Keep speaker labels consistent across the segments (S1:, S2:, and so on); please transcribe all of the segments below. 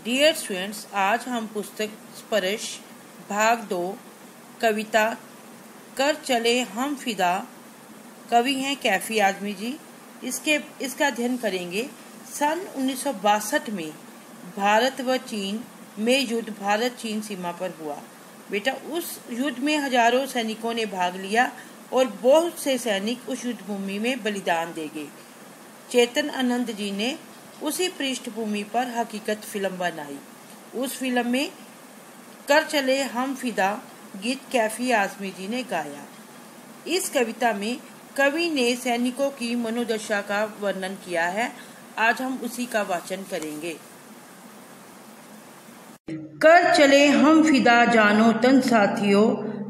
S1: Dear students, आज हम पुस्तक स्पर्श भाग 2 कविता कर चले हम फिदा, कवि हैं कैफी आजमी जी। इसका अध्ययन करेंगे। सन 1962 में भारत व चीन में युद्ध भारत चीन सीमा पर हुआ। बेटा, उस युद्ध में हजारों सैनिकों ने भाग लिया और बहुत से सैनिक उस युद्ध भूमि में बलिदान दे गए। चेतन आनंद जी ने उसी पृष्ठभूमि पर हकीकत फिल्म बनाई। उस फिल्म में कर चले हम फिदा गीत कैफी आजमी जी ने गाया। इस कविता में कवि ने सैनिकों की मनोदशा का वर्णन किया है। आज हम उसी का वाचन करेंगे। कर चले हम फिदा जानो तन साथियों,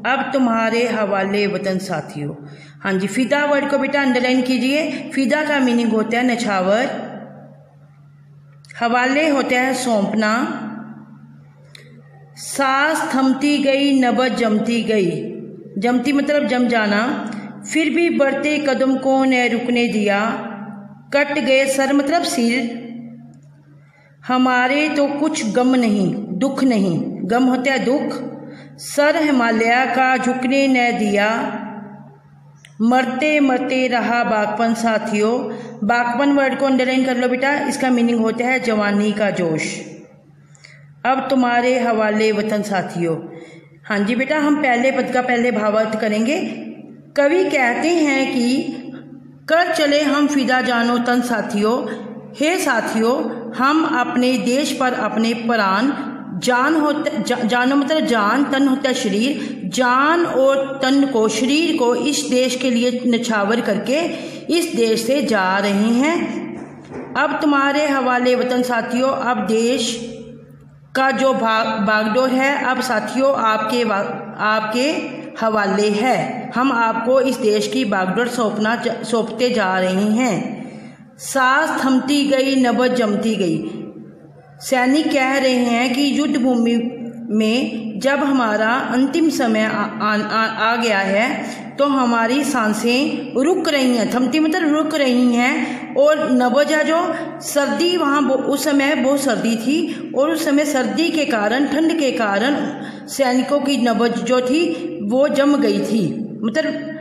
S1: अब तुम्हारे हवाले वतन साथियों। हाँ जी, फिदा वर्ड को बेटा अंडरलाइन कीजिए। फिदा का मीनिंग होता है नछावर, हवाले होता है सौंपना, सांस थमती गई नबज जमती गई, जमती मतलब जम जाना, फिर भी बढ़ते कदम को न रुकने दिया, कट गए सर मतलब सिर, हमारे तो कुछ गम नहीं दुख नहीं, गम होता है दुख, सर हिमालय का झुकने न दिया, मरते मरते रहा बागपन साथियों। बागपन वर्ड को अंडरलाइन कर लो बेटा। इसका मीनिंग होता है जवानी का जोश। अब तुम्हारे हवाले वतन साथियों। हाँ जी बेटा, हम पहले पद का पहले भावार्थ करेंगे। कवि कहते हैं कि कर चले हम फिदा जानो तन साथियों, हे साथियों, हम अपने देश पर अपने प्राण, जानो मतलब जान, तन होता है शरीर, जान और तन को, शरीर को इस देश के लिए नछावर करके इस देश से जा रहे हैं। अब तुम्हारे हवाले वतन साथियों, अब देश का जो बागडोर है अब साथियों आपके हवाले है। हम आपको इस देश की बागडोर सौंपते जा रहे हैं। सांस थमती गई नबज जमती गई। सैनिक कह रहे हैं कि युद्ध भूमि में जब हमारा अंतिम समय आ गया है तो हमारी सांसें रुक रही हैं। थमती मतलब रुक रही हैं। और नबज है जो सर्दी, वहाँ उस समय बहुत सर्दी थी और उस समय सर्दी के कारण, ठंड के कारण सैनिकों की नबज जो थी वो जम गई थी, मतलब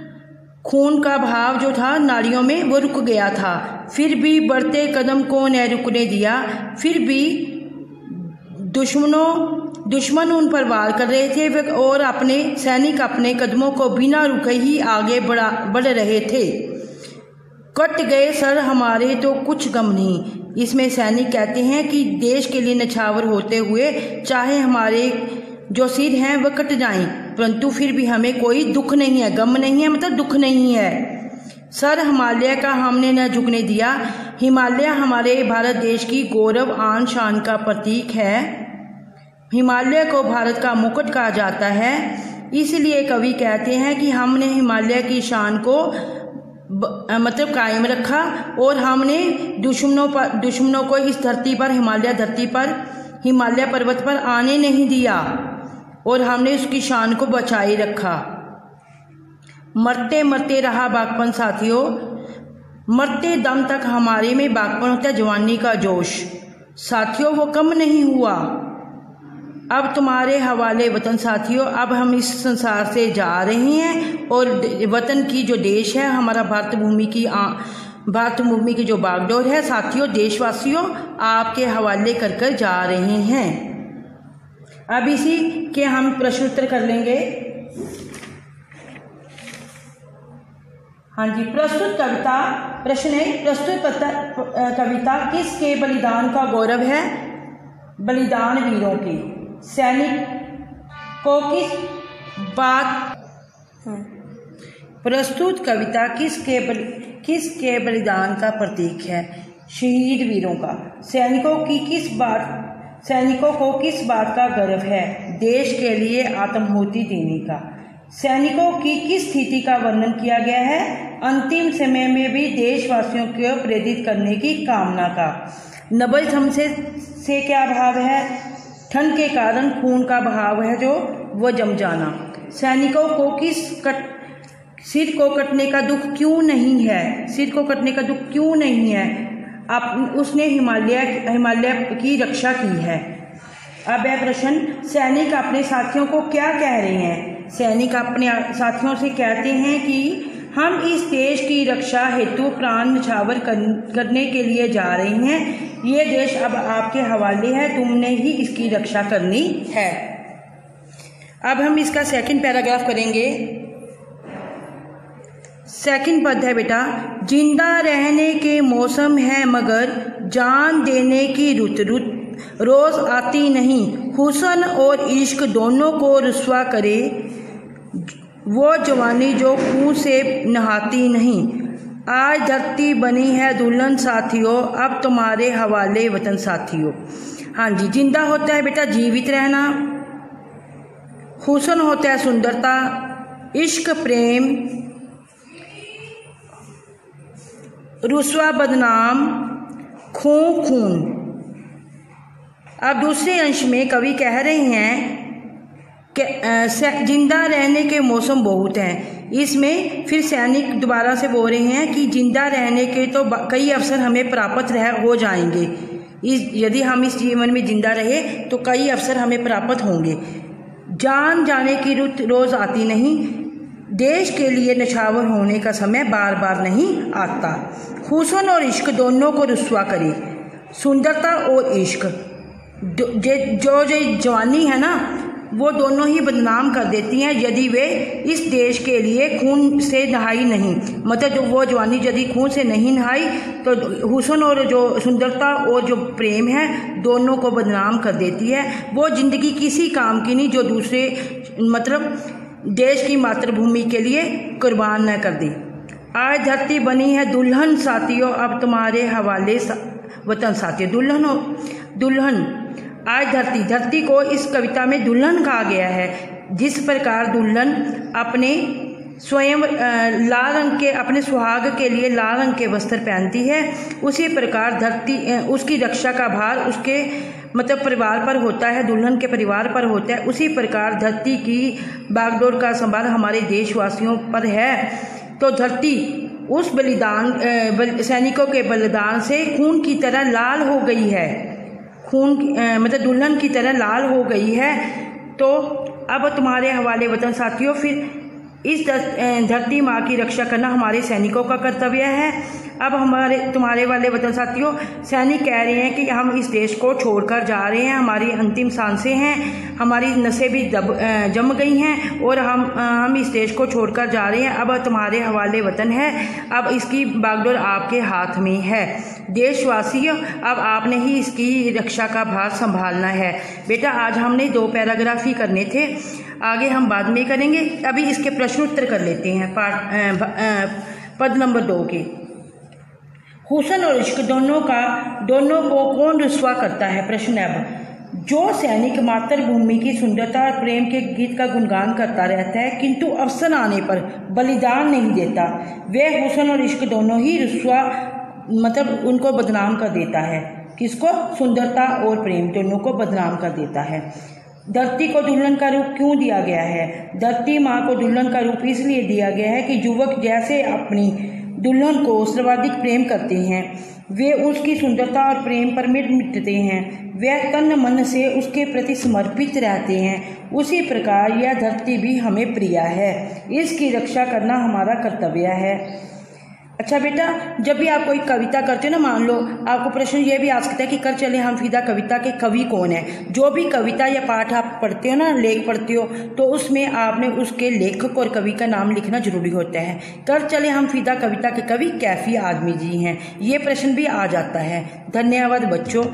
S1: खून का भाव जो था नाड़ियों में वो रुक गया था। फिर भी बढ़ते कदम को न रुकने दिया, फिर भी दुश्मन उन पर वार कर रहे थे और अपने सैनिक अपने कदमों को बिना रुके ही आगे बढ़ रहे थे। कट गए सर हमारे तो कुछ गम नहीं। इसमें सैनिक कहते हैं कि देश के लिए नछावर होते हुए चाहे हमारे जो सिर हैं वह कट जाएं, परंतु फिर भी हमें कोई दुख नहीं है, गम नहीं है मतलब दुख नहीं है। सर हिमालय का हमने न झुकने दिया। हिमालय हमारे भारत देश की गौरव आन शान का प्रतीक है। हिमालय को भारत का मुकुट कहा जाता है। इसलिए कवि कहते हैं कि हमने हिमालय की शान को मतलब कायम रखा और हमने दुश्मनों को इस धरती पर, हिमालय पर्वत पर आने नहीं दिया और हमने उसकी शान को बचाए रखा। मरते मरते रहा बागपन साथियों। मरते दम तक हमारे में बागपन होता है जवानी का जोश। साथियों वो कम नहीं हुआ। अब तुम्हारे हवाले वतन साथियों, अब हम इस संसार से जा रहे हैं और वतन की जो देश है हमारा भारत भूमि की जो बागडोर है साथियों, देशवासियों, आपके हवाले कर जा रहे हैं। अब इसी के हम प्रश्नोत्तर कर लेंगे। हाँ जी, प्रस्तुत कविता प्रश्न है, प्रस्तुत कविता किसके बलिदान का गौरव है? बलिदान वीरों की। सैनिक को प्रस्तुत कविता किसके बलिदान का प्रतीक है? शहीद वीरों का। सैनिकों को किस बात का गर्व है? देश के लिए आत्माहुति देने का। सैनिकों की किस स्थिति का वर्णन किया गया है? अंतिम समय में भी देशवासियों को प्रेरित करने की कामना का। नबज थम से क्या भाव है? ठंड के कारण खून का भाव है जो वो जम जाना। सैनिकों को सिर को कटने का दुख क्यों नहीं है? सिर को कटने का दुख क्यों नहीं है? उसने हिमालय की रक्षा की है। अब यह प्रश्न, सैनिक अपने साथियों को क्या कह रहे हैं? सैनिक अपने साथियों से कहते हैं कि हम इस देश की रक्षा हेतु प्राण न्यौछावर करने के लिए जा रहे हैं। ये देश अब आपके हवाले है, तुमने ही इसकी रक्षा करनी है। अब हम इसका सेकंड पैराग्राफ करेंगे। सेकंड पद है बेटा, जिंदा रहने के मौसम है मगर जान देने की रुत रोज आती नहीं। हुस्न और इश्क दोनों को रुस्वा करे वो जवानी जो खून से नहाती नहीं। आज धरती बनी है दुल्हन साथियों, अब तुम्हारे हवाले वतन साथियों। हाँ जी, जिंदा होता है बेटा जीवित रहना, हुस्न होता है सुंदरता, इश्क प्रेम, रुस्वा बदनाम, खून। अब दूसरे अंश में कवि कह रहे हैं कि जिंदा रहने के मौसम बहुत हैं। इसमें फिर सैनिक दोबारा से बोल रहे हैं कि जिंदा रहने के तो कई अवसर हमें प्राप्त हो जाएंगे। यदि हम इस जीवन में जिंदा रहे तो कई अवसर हमें प्राप्त होंगे। जान जाने की रुत रोज आती नहीं, देश के लिए न्यौछावर होने का समय बार बार नहीं आता। हुस्न और इश्क दोनों को रुस्वा करे, सुंदरता और इश्क जो जवानी है ना वो दोनों ही बदनाम कर देती हैं यदि वे इस देश के लिए खून से नहाई नहीं। मतलब जो वो जवानी यदि खून से नहीं नहाई तो हुस्न और जो सुंदरता और जो प्रेम है दोनों को बदनाम कर देती है। वो ज़िंदगी किसी काम की नहीं जो दूसरे मतलब देश की मातृभूमि के लिए कुर्बान न कर दे। आज धरती बनी है दुल्हन साथियों, अब तुम्हारे हवाले वतन साथियों। दुल्हन आज धरती को इस कविता में दुल्हन कहा गया है। जिस प्रकार दुल्हन अपने स्वयं लाल रंग के अपने सुहाग के लिए लाल रंग के वस्त्र पहनती है, उसी प्रकार धरती उसकी रक्षा का भार उसके मतलब परिवार पर होता है, दुल्हन के परिवार पर होता है। उसी प्रकार धरती की बागडोर का संभार हमारे देशवासियों पर है। तो धरती उस सैनिकों के बलिदान से खून की तरह लाल हो गई है, मतलब दुल्हन की तरह लाल हो गई है। तो अब तुम्हारे हवाले वतन साथियों, फिर इस धरती माँ की रक्षा करना हमारे सैनिकों का कर्तव्य है। अब तुम्हारे वाले वतन साथियों, सैनिक कह रहे हैं कि हम इस देश को छोड़कर जा रहे हैं, हमारी अंतिम सांसें हैं, हमारी नसें भी जम गई हैं और हम इस देश को छोड़कर जा रहे हैं। अब तुम्हारे हवाले वतन है, अब इसकी बागडोर आपके हाथ में है। देशवासियों, अब आपने ही इसकी रक्षा का भार संभालना है। बेटा आज हमने 2 पैराग्राफ ही करने थे, आगे हम बाद में करेंगे। अभी इसके प्रश्न उत्तर कर लेते हैं। पद नंबर 2 के, हुस्न और इश्क दोनों को कौन रुस्वा करता है? प्रश्न अब, जो सैनिक मातृभूमि की सुंदरता और प्रेम के गीत का गुणगान करता रहता है किंतु अवसर आने पर बलिदान नहीं देता, वह हुस्न और इश्क दोनों ही रुस्वा मतलब उनको बदनाम कर देता है। किसको? सुंदरता और प्रेम दोनों को बदनाम कर देता है। धरती को दुल्हन का रूप क्यों दिया गया है? धरती माँ को दुल्हन का रूप इसलिए दिया गया है कि युवक जैसे अपनी दुल्हन को सर्वाधिक प्रेम करते हैं, वे उसकी सुंदरता और प्रेम पर मिटते हैं, वे तन मन से उसके प्रति समर्पित रहते हैं। उसी प्रकार यह धरती भी हमें प्रिय है, इसकी रक्षा करना हमारा कर्तव्य है। अच्छा बेटा, जब भी आप कोई कविता करते हो ना, मान लो आपको प्रश्न ये भी आ सकता है कि कर चले हम फिदा कविता के कवि कौन है। जो भी कविता या पाठ आप पढ़ते हो ना, लेख पढ़ते हो, तो उसमें आपने उसके लेखक और कवि का नाम लिखना जरूरी होता है। कर चले हम फिदा कविता के कवि कैफी आदमी जी हैं, ये प्रश्न भी आ जाता है। धन्यवाद बच्चों।